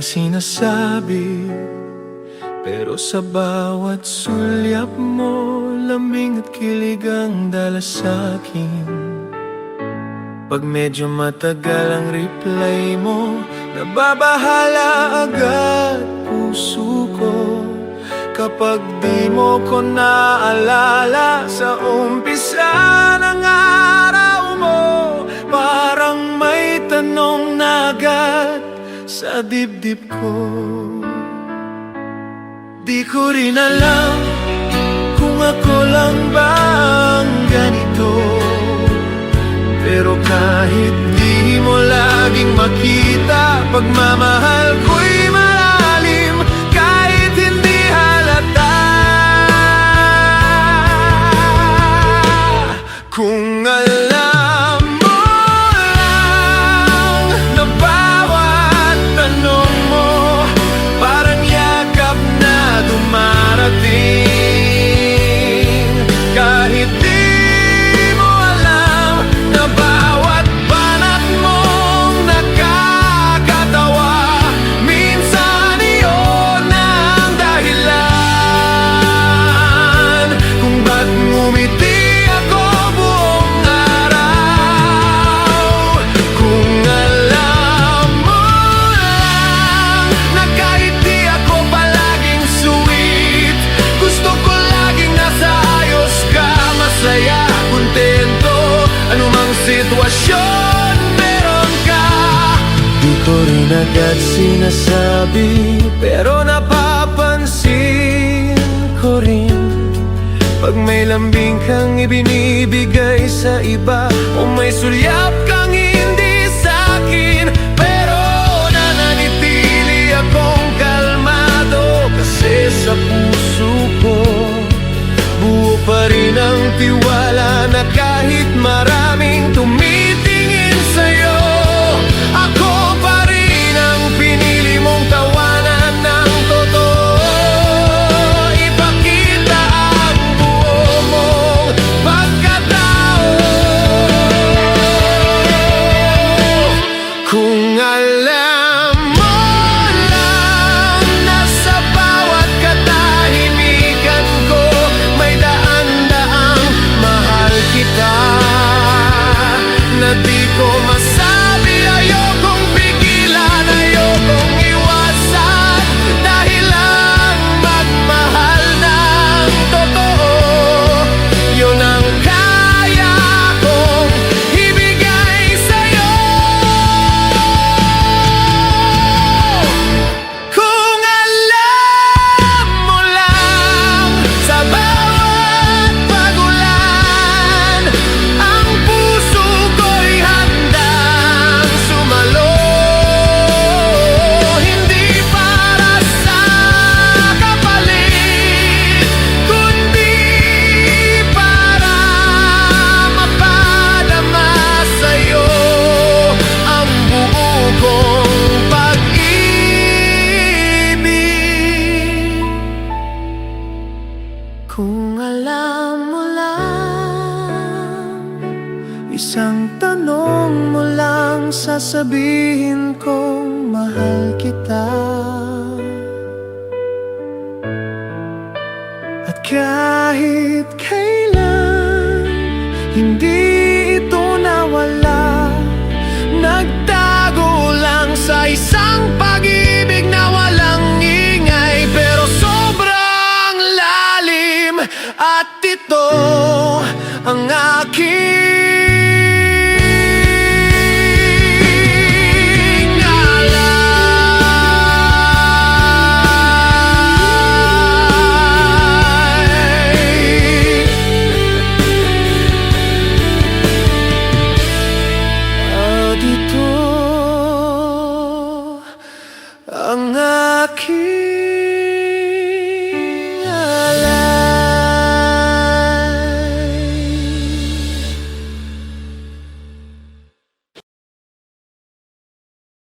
laging sinasabi, pero sa bawat sulyap mo, lamig at kilig ang dala sa'kin. Pag medyo matagal ang reply mo, nababahala agad puso ko. Kapag di mo ko naalala sa umpisa ng araw mo, parang may tanong na agad sa dibdib ko. Di ko rin alam kung ako lang ba ang ganito, pero kahit di mo laging makita, pagmamahal ko'y malalim kahit hindi halata. Kung alam mo lang na bawat tanong mo, parang yakap na dumarating. Kahit di mo alam na bawat banat mong nakakatawa, minsan iyon ang dahilan kung ba't ngumiti ako buong araw. Kung alam mo lang na kahit di ako palaging sweet, gusto ko laging nasa ayos ka, masaya, kontento, anumang sitwasyon meron ka. Di ko rin agad sinasabi, pero napapansin ko rin pag may lambing kang ibinibigay sa iba, o may sulyap kang hindi sa'kin. Pero nananitili akong kalmado, kasi sa puso ko buo pa rin ang tiwala na kahit maraming tumitingin sa'yo, ako pa rin ang pinili mong tawanan ng totoo. Ipakita ang buo mong pagkatao. Kung alam mo lang na sa bawat katahimikan ko, may daan-daang mahal kita, na di ko masabi, ayokong pigilan, ayokong iwasan, dahil lang magmahal ng totoo, yun ang kaya kong ibigay sa'yo. Kung alam mo lang sa bawat pagulan, ang puso ko'y handang sumalo, hindi para sa kapalit, kundi para mapadama sa'yo ang buo kong pag-ibig. Kung alam mo lang, isang tanong mo lang, sasabihin kong mahal kita. At kahit kailan hindi ito nawala, nagtago lang sa isang pag-ibig na walang ingay, pero sobrang lalim, at ito